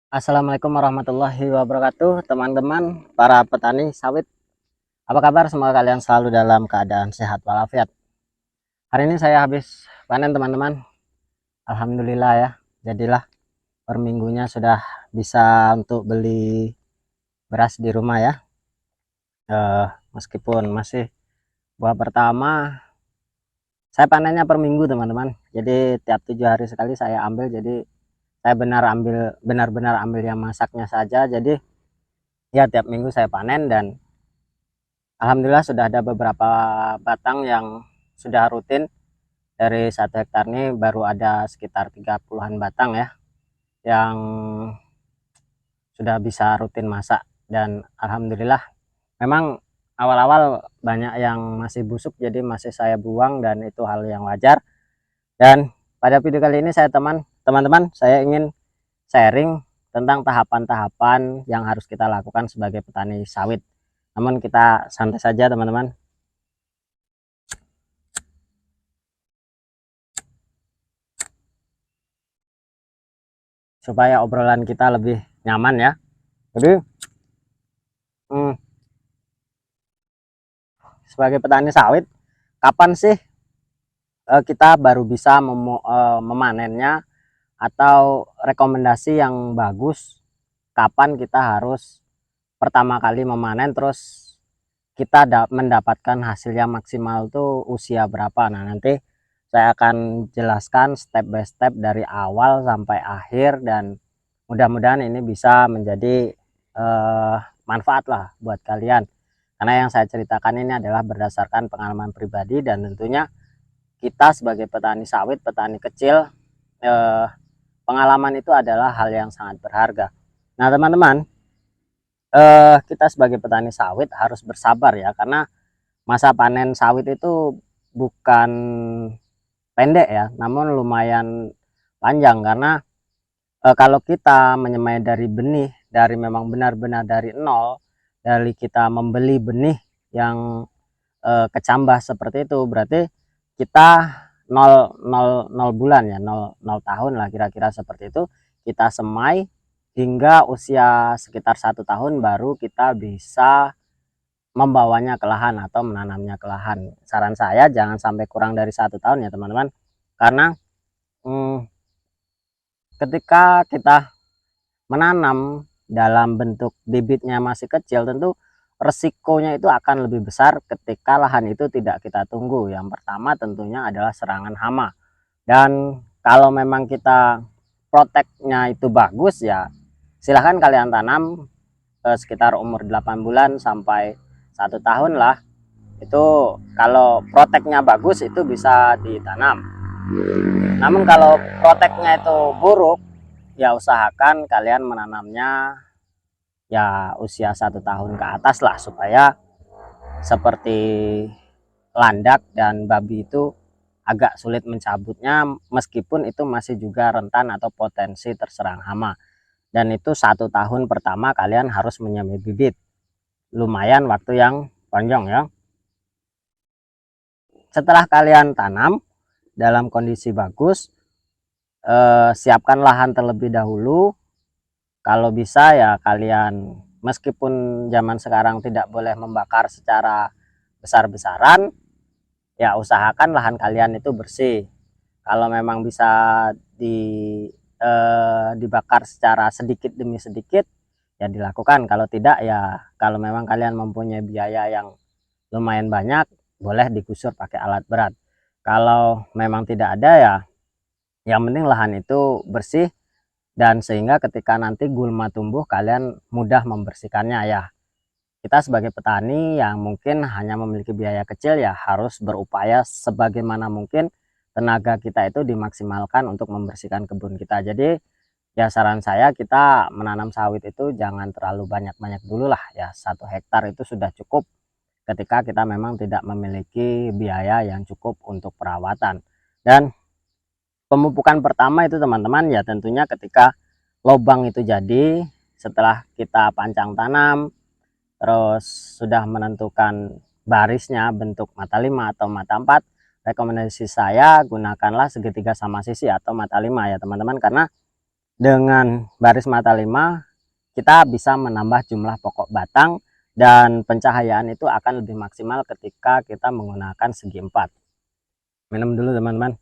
Assalamualaikum warahmatullahi wabarakatuh, teman-teman para petani sawit. Apa kabar? Semoga kalian selalu dalam keadaan sehat walafiat. Hari ini saya habis panen, teman-teman. Alhamdulillah ya. Jadilah per minggunya sudah bisa untuk beli beras di rumah ya. Meskipun masih buah pertama, saya panennya per minggu, teman-teman. Jadi tiap 7 hari sekali saya ambil. Jadi saya benar-benar ambil yang masaknya saja. Jadi ya tiap minggu saya panen, dan alhamdulillah sudah ada beberapa batang yang sudah rutin. Dari 1 hektar ini baru ada sekitar 30-an batang ya yang sudah bisa rutin masak, dan alhamdulillah memang awal-awal banyak yang masih busuk, jadi masih saya buang, dan itu hal yang wajar. Dan pada video kali ini teman-teman saya ingin sharing tentang tahapan-tahapan yang harus kita lakukan sebagai petani sawit. Namun kita santai saja, teman-teman. Supaya obrolan kita lebih nyaman ya. Jadi sebagai petani sawit, kapan sih kita baru bisa memanennya, atau rekomendasi yang bagus kapan kita harus pertama kali memanen, terus kita mendapatkan hasil yang maksimal tuh usia berapa? Nah, nanti saya akan jelaskan step by step dari awal sampai akhir, dan mudah-mudahan ini bisa menjadi manfaat lah buat kalian, karena yang saya ceritakan ini adalah berdasarkan pengalaman pribadi, dan tentunya kita sebagai petani sawit, petani kecil, pengalaman itu adalah hal yang sangat berharga. Nah, teman-teman, kita sebagai petani sawit harus bersabar ya, karena masa panen sawit itu bukan pendek ya, namun lumayan panjang. Karena kalau kita menyemai dari benih, dari memang benar-benar dari nol, dari kita membeli benih yang kecambah seperti itu, berarti kita 0 bulan ya, 0 tahun lah kira-kira seperti itu, kita semai hingga usia sekitar 1 tahun baru kita bisa membawanya ke lahan atau menanamnya ke lahan. Saran saya jangan sampai kurang dari 1 tahun ya, teman-teman, karena ketika kita menanam dalam bentuk bibitnya masih kecil, tentu resikonya itu akan lebih besar ketika lahan itu tidak kita tunggu. Yang pertama tentunya adalah serangan hama, dan kalau memang kita proteknya itu bagus ya, silahkan kalian tanam sekitar umur 8 bulan sampai 1 tahun lah. Itu kalau proteknya bagus itu bisa ditanam. Namun kalau proteknya itu buruk, ya usahakan kalian menanamnya ya usia 1 tahun ke atas lah, supaya seperti landak dan babi itu agak sulit mencabutnya, meskipun itu masih juga rentan atau potensi terserang hama. Dan itu 1 tahun pertama kalian harus menyemai bibit, lumayan waktu yang panjang ya. Setelah kalian tanam dalam kondisi bagus, siapkan lahan terlebih dahulu. Kalau bisa ya kalian, meskipun zaman sekarang tidak boleh membakar secara besar-besaran, ya usahakan lahan kalian itu bersih. Kalau memang bisa dibakar secara sedikit demi sedikit ya dilakukan. Kalau tidak ya, kalau memang kalian mempunyai biaya yang lumayan banyak, boleh digusur pakai alat berat. Kalau memang tidak ada ya, yang penting lahan itu bersih, dan sehingga ketika nanti gulma tumbuh kalian mudah membersihkannya ya. Kita sebagai petani yang mungkin hanya memiliki biaya kecil ya harus berupaya sebagaimana mungkin tenaga kita itu dimaksimalkan untuk membersihkan kebun kita. Jadi ya saran saya, kita menanam sawit itu jangan terlalu banyak-banyak dulu lah ya, 1 hektar itu sudah cukup ketika kita memang tidak memiliki biaya yang cukup untuk perawatan. Dan pemupukan pertama itu teman-teman ya tentunya ketika lubang itu jadi, setelah kita pancang tanam, terus sudah menentukan barisnya bentuk mata 5 atau mata 4, rekomendasi saya gunakanlah segitiga sama sisi atau mata 5 ya teman-teman, karena dengan baris mata 5 kita bisa menambah jumlah pokok batang, dan pencahayaan itu akan lebih maksimal ketika kita menggunakan segi 4. Minum dulu teman-teman.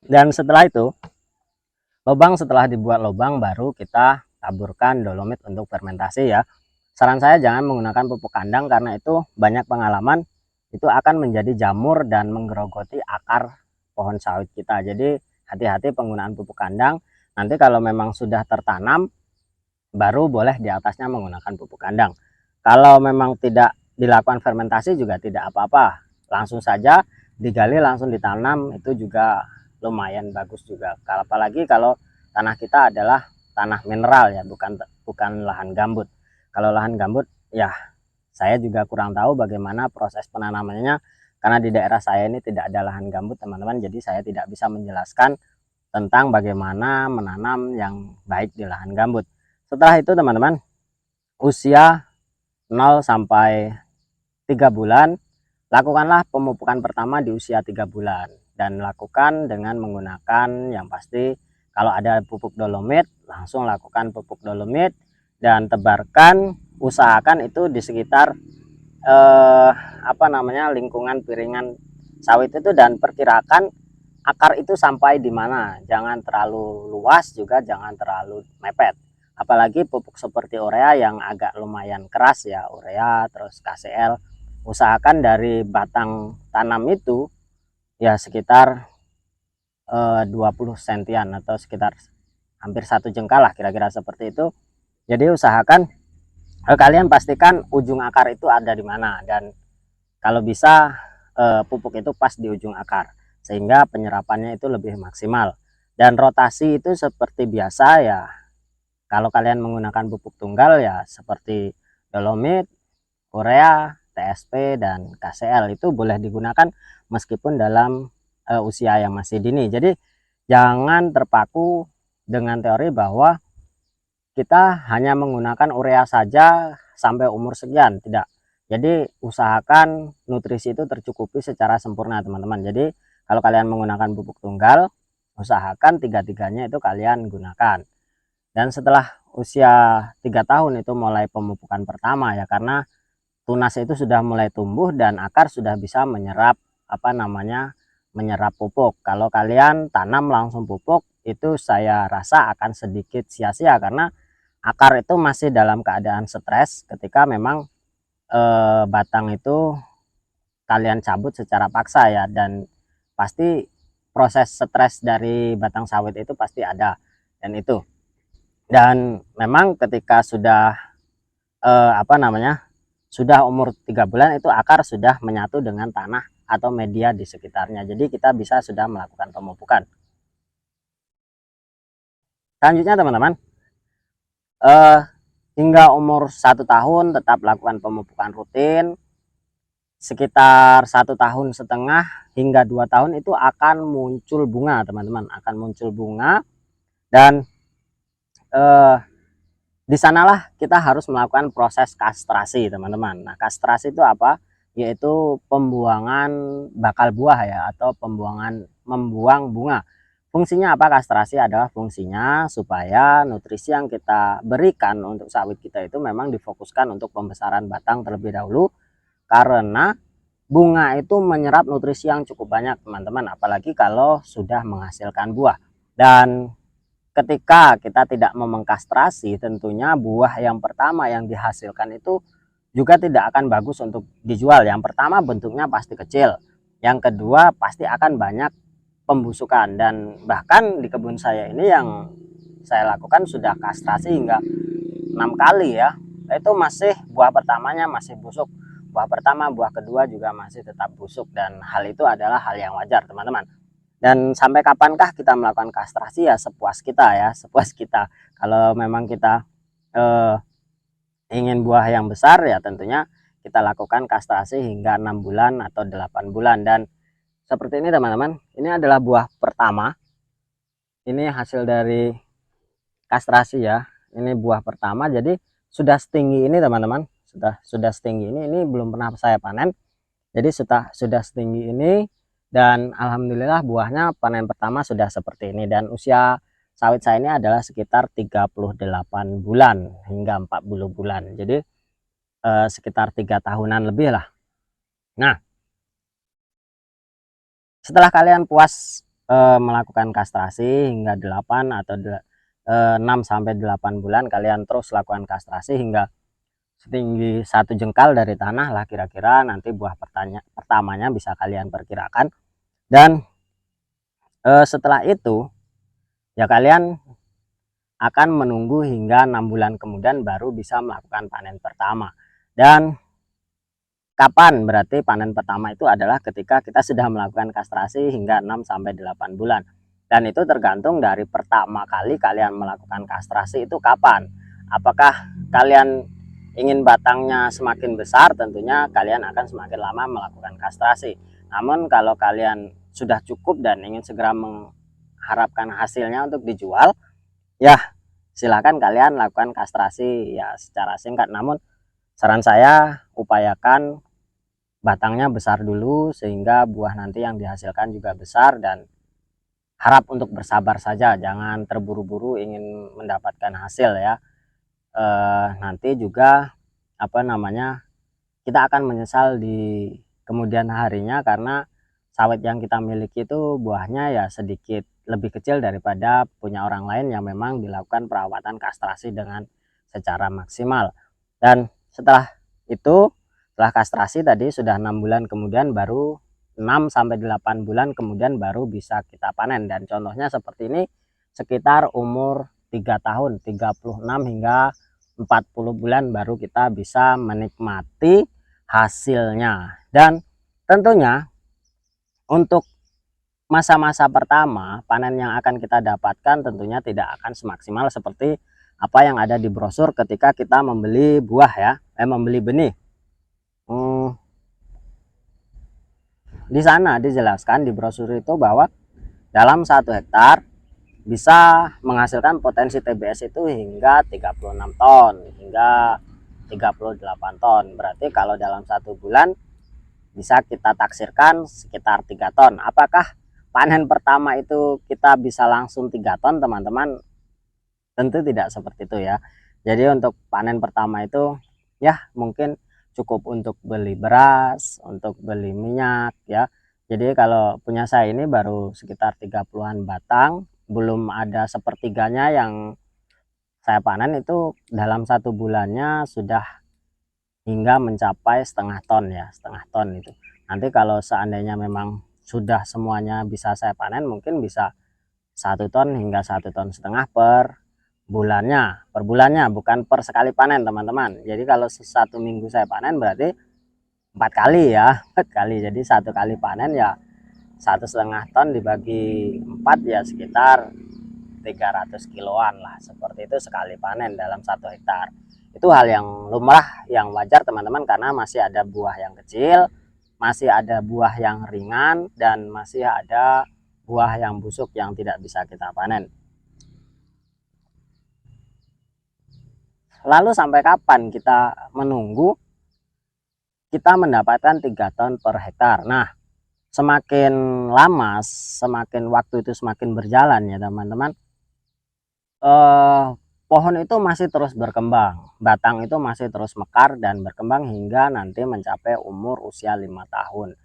Dan setelah itu, setelah dibuat lubang baru kita taburkan dolomit untuk fermentasi ya. Saran saya jangan menggunakan pupuk kandang karena itu banyak pengalaman itu akan menjadi jamur dan menggerogoti akar pohon sawit kita. Jadi hati-hati penggunaan pupuk kandang. Nanti kalau memang sudah tertanam, baru boleh di atasnya menggunakan pupuk kandang. Kalau memang tidak dilakukan fermentasi juga tidak apa-apa, langsung saja digali langsung ditanam, itu juga lumayan bagus juga. Apalagi kalau tanah kita adalah tanah mineral ya, bukan lahan gambut. Kalau lahan gambut ya saya juga kurang tahu bagaimana proses penanamannya, karena di daerah saya ini tidak ada lahan gambut teman-teman, jadi saya tidak bisa menjelaskan tentang bagaimana menanam yang baik di lahan gambut. Setelah itu teman-teman, usia 0 sampai 3 bulan, lakukanlah pemupukan pertama di usia 3 bulan. Dan lakukan dengan menggunakan yang pasti, kalau ada pupuk dolomit, langsung lakukan pupuk dolomit. Dan tebarkan, usahakan itu di sekitar lingkungan piringan sawit itu, dan perkirakan akar itu sampai di mana, jangan terlalu luas juga jangan terlalu mepet. Apalagi pupuk seperti urea yang agak lumayan keras ya, urea terus KCL, usahakan dari batang tanam itu ya sekitar 20 sentian atau sekitar hampir 1 jengkal lah, kira-kira seperti itu. Jadi usahakan kalian pastikan ujung akar itu ada di mana, dan kalau bisa pupuk itu pas di ujung akar, sehingga penyerapannya itu lebih maksimal. Dan rotasi itu seperti biasa ya, kalau kalian menggunakan pupuk tunggal ya seperti dolomit, urea, TSP, dan KCL itu boleh digunakan meskipun dalam usia yang masih dini. Jadi jangan terpaku dengan teori bahwa kita hanya menggunakan urea saja sampai umur sekian, tidak. Jadi usahakan nutrisi itu tercukupi secara sempurna teman-teman. Jadi kalau kalian menggunakan pupuk tunggal, usahakan 3-3-nya itu kalian gunakan. Dan setelah usia 3 tahun itu mulai pemupukan pertama ya, karena tunas itu sudah mulai tumbuh dan akar sudah bisa menyerap menyerap pupuk. Kalau kalian tanam langsung pupuk, itu saya rasa akan sedikit sia-sia, karena akar itu masih dalam keadaan stres ketika memang batang itu kalian cabut secara paksa ya, dan pasti proses stres dari batang sawit itu pasti ada. Dan memang ketika sudah sudah umur 3 bulan itu akar sudah menyatu dengan tanah atau media di sekitarnya, jadi kita bisa sudah melakukan pemupukan. Selanjutnya teman-teman, hingga umur 1 tahun tetap lakukan pemupukan rutin. Sekitar 1,5 tahun hingga 2 tahun itu akan muncul bunga teman-teman, akan muncul bunga. Dan di sanalah kita harus melakukan proses kastrasi teman-teman. Nah, kastrasi itu apa? Yaitu pembuangan bakal buah ya, atau membuang bunga. Fungsinya apa? Kastrasi adalah fungsinya supaya nutrisi yang kita berikan untuk sawit kita itu memang difokuskan untuk pembesaran batang terlebih dahulu, karena bunga itu menyerap nutrisi yang cukup banyak teman-teman, apalagi kalau sudah menghasilkan buah. Dan ketika kita tidak memengkastrasi, tentunya buah yang pertama yang dihasilkan itu juga tidak akan bagus untuk dijual. Yang pertama bentuknya pasti kecil, yang kedua pasti akan banyak pembusukan. Dan bahkan di kebun saya ini yang saya lakukan sudah kastrasi hingga 6 kali ya, itu masih buah pertamanya masih busuk, buah pertama, buah kedua juga masih tetap busuk, dan hal itu adalah hal yang wajar teman-teman. Dan sampai kapankah kita melakukan kastrasi? Ya sepuas kita ya, sepuas kita. Kalau memang kita ingin buah yang besar ya tentunya kita lakukan kastrasi hingga 6 bulan atau 8 bulan. Dan seperti ini teman-teman, ini adalah buah pertama, ini hasil dari kastrasi ya, ini buah pertama. Jadi sudah setinggi ini teman-teman, sudah setinggi ini belum pernah saya panen. Jadi sudah setinggi ini, Dan alhamdulillah buahnya panen pertama sudah seperti ini, dan usia sawit saya ini adalah sekitar 38 bulan hingga 40 bulan. Jadi sekitar 3 tahunan lebih lah. Nah, setelah kalian puas melakukan kastrasi hingga 8 atau 6 sampai 8 bulan, kalian terus lakukan kastrasi hingga setinggi 1 jengkal dari tanah lah kira-kira, nanti buah pertamanya bisa kalian perkirakan. Dan setelah itu ya kalian akan menunggu hingga 6 bulan kemudian baru bisa melakukan panen pertama. Dan kapan berarti panen pertama itu adalah ketika kita sudah melakukan kastrasi hingga 6 sampai 8 bulan. Dan itu tergantung dari pertama kali kalian melakukan kastrasi itu kapan. Apakah kalian ingin batangnya semakin besar, tentunya kalian akan semakin lama melakukan kastrasi. Namun kalau kalian sudah cukup dan ingin segera mengharapkan hasilnya untuk dijual, ya silakan kalian lakukan kastrasi ya secara singkat. Namun saran saya upayakan batangnya besar dulu sehingga buah nanti yang dihasilkan juga besar, dan harap untuk bersabar saja, jangan terburu-buru ingin mendapatkan hasil ya. Nanti juga kita akan menyesal di kemudian harinya, karena sawit yang kita miliki itu buahnya ya sedikit lebih kecil daripada punya orang lain yang memang dilakukan perawatan kastrasi dengan secara maksimal. Dan setelah itu, setelah kastrasi tadi sudah 6 bulan kemudian, baru 6 sampai 8 bulan kemudian baru bisa kita panen. Dan contohnya seperti ini, sekitar umur 3 tahun, 36 hingga 40 bulan baru kita bisa menikmati hasilnya. Dan tentunya untuk masa-masa pertama panen yang akan kita dapatkan tentunya tidak akan semaksimal seperti apa yang ada di brosur ketika kita membeli buah ya, membeli benih. Di sana dijelaskan di brosur itu bahwa dalam 1 hektar bisa menghasilkan potensi TBS itu hingga 36 ton hingga 38 ton. Berarti kalau dalam 1 bulan bisa kita taksirkan sekitar 3 ton. Apakah panen pertama itu kita bisa langsung 3 ton teman-teman? Tentu tidak seperti itu ya. Jadi untuk panen pertama itu ya mungkin cukup untuk beli beras, untuk beli minyak ya. Jadi kalau punya saya ini baru sekitar 30-an batang, belum ada sepertiganya yang saya panen, itu dalam 1 bulannya sudah hingga mencapai setengah ton ya, setengah ton itu. Nanti kalau seandainya memang sudah semuanya bisa saya panen, mungkin bisa 1 ton hingga 1,5 ton per bulannya, bukan per sekali panen teman-teman. Jadi kalau 1 minggu saya panen berarti 4 kali ya, 4 kali. Jadi 1 kali panen ya 1,5 ton dibagi 4 ya sekitar 300 kiloan lah, seperti itu sekali panen dalam 1 hektar. Itu hal yang lumrah, yang wajar teman-teman, karena masih ada buah yang kecil, masih ada buah yang ringan, dan masih ada buah yang busuk yang tidak bisa kita panen. Lalu sampai kapan kita menunggu kita mendapatkan 3 ton per hektar? Nah, semakin lama, semakin waktu itu semakin berjalan ya teman-teman, pohon itu masih terus berkembang, batang itu masih terus mekar dan berkembang hingga nanti mencapai umur usia 5 tahun.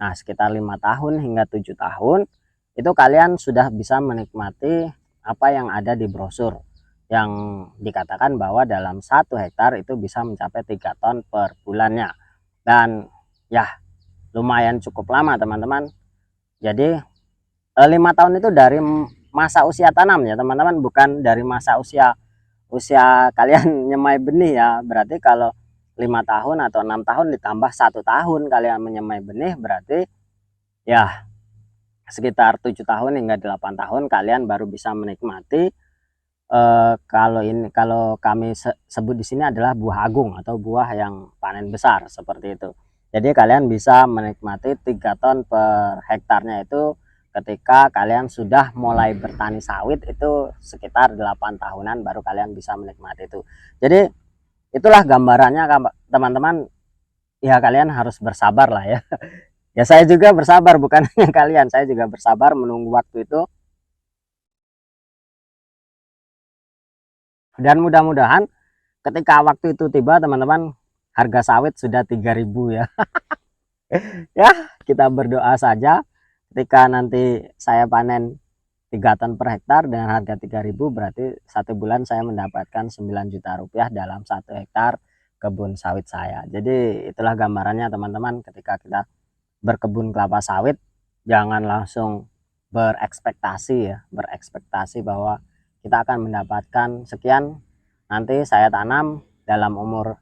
Nah, sekitar 5 tahun hingga 7 tahun itu kalian sudah bisa menikmati apa yang ada di brosur, yang dikatakan bahwa dalam 1 hektar itu bisa mencapai 3 ton per bulannya. Dan ya lumayan cukup lama teman-teman. Jadi 5 tahun itu dari masa usia tanam ya teman-teman, bukan dari masa usia kalian nyemai benih ya. Berarti kalau 5 tahun atau 6 tahun ditambah 1 tahun kalian menyemai benih, berarti ya sekitar 7 tahun hingga 8 tahun kalian baru bisa menikmati kalau kami sebut di sini adalah buah agung atau buah yang panen besar seperti itu. Jadi kalian bisa menikmati 3 ton per hektarnya itu ketika kalian sudah mulai bertani sawit, itu sekitar 8 tahunan baru kalian bisa menikmati itu. Jadi itulah gambarannya teman-teman, ya kalian harus bersabar lah ya. Ya saya juga bersabar, bukan hanya kalian, saya juga bersabar menunggu waktu itu. Dan mudah-mudahan ketika waktu itu tiba teman-teman, harga sawit sudah 3.000 ya. Ya, kita berdoa saja ketika nanti saya panen 3 ton per hektar dengan harga 3.000, berarti 1 bulan saya mendapatkan 9 juta rupiah dalam 1 hektar kebun sawit saya. Jadi itulah gambarannya teman-teman, ketika kita berkebun kelapa sawit jangan langsung berekspektasi ya, berekspektasi bahwa kita akan mendapatkan sekian, nanti saya tanam dalam umur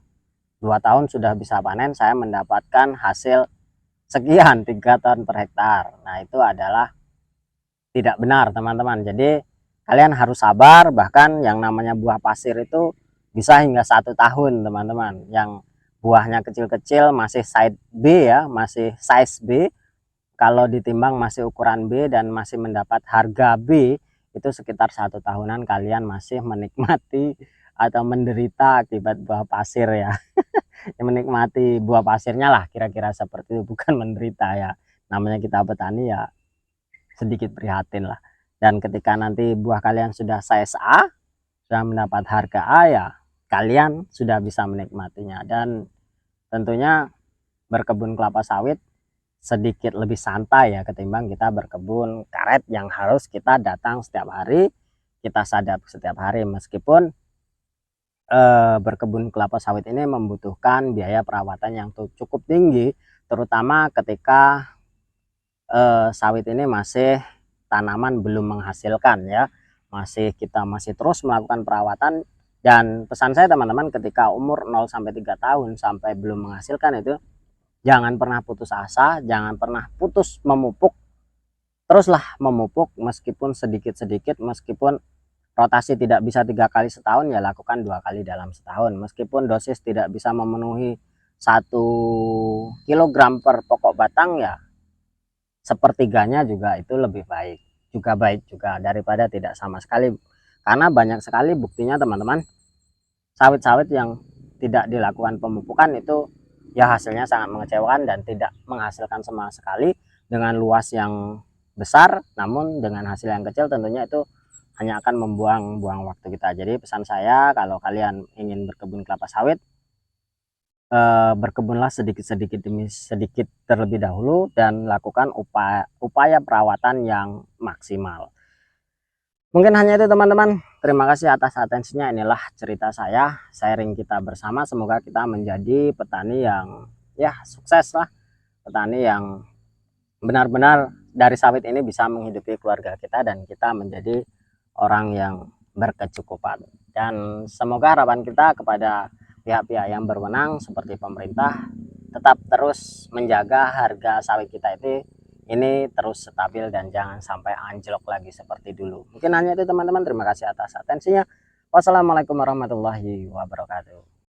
2 tahun sudah bisa panen, saya mendapatkan hasil sekian 3 ton per hektar. Nah itu adalah tidak benar teman-teman. Jadi kalian harus sabar, bahkan yang namanya buah pasir itu bisa hingga 1 tahun teman-teman, yang buahnya kecil-kecil masih size B ya, masih size B, kalau ditimbang masih ukuran B dan masih mendapat harga B, itu sekitar 1 tahunan kalian masih menikmati atau menderita akibat buah pasir ya. Menikmati buah pasirnya lah, kira-kira seperti itu, bukan menderita ya. Namanya kita petani ya sedikit prihatin lah. Dan ketika nanti buah kalian sudah size A, sudah mendapat harga A, ya kalian sudah bisa menikmatinya. Dan tentunya berkebun kelapa sawit sedikit lebih santai ya ketimbang kita berkebun karet yang harus kita datang setiap hari, kita sadap setiap hari. Meskipun berkebun kelapa sawit ini membutuhkan biaya perawatan yang cukup tinggi, terutama ketika sawit ini masih tanaman belum menghasilkan ya, kita masih terus melakukan perawatan. Dan pesan saya teman-teman, ketika umur 0 sampai 3 tahun sampai belum menghasilkan itu, jangan pernah putus asa, jangan pernah putus memupuk, teruslah memupuk meskipun sedikit-sedikit, meskipun rotasi tidak bisa 3 kali setahun, ya lakukan 2 kali dalam setahun. Meskipun dosis tidak bisa memenuhi 1 kilogram per pokok batang, ya sepertiganya juga itu lebih baik, juga daripada tidak sama sekali. Karena banyak sekali buktinya teman-teman, sawit-sawit yang tidak dilakukan pemupukan itu ya hasilnya sangat mengecewakan dan tidak menghasilkan sama sekali, dengan luas yang besar namun dengan hasil yang kecil, tentunya itu hanya akan membuang-buang waktu kita. Jadi pesan saya, kalau kalian ingin berkebun kelapa sawit, berkebunlah sedikit-sedikit demi sedikit terlebih dahulu dan lakukan upaya perawatan yang maksimal. Mungkin hanya itu teman-teman. Terima kasih atas atensinya. Inilah cerita saya, sharing kita bersama. Semoga kita menjadi petani yang ya sukses lah, petani yang benar-benar dari sawit ini bisa menghidupi keluarga kita dan kita menjadi orang yang berkecukupan. Dan semoga harapan kita kepada pihak-pihak yang berwenang seperti pemerintah tetap terus menjaga harga sawit kita ini terus stabil dan jangan sampai anjlok lagi seperti dulu. Mungkin hanya itu teman-teman. Terima kasih atas atensinya. Wassalamualaikum warahmatullahi wabarakatuh.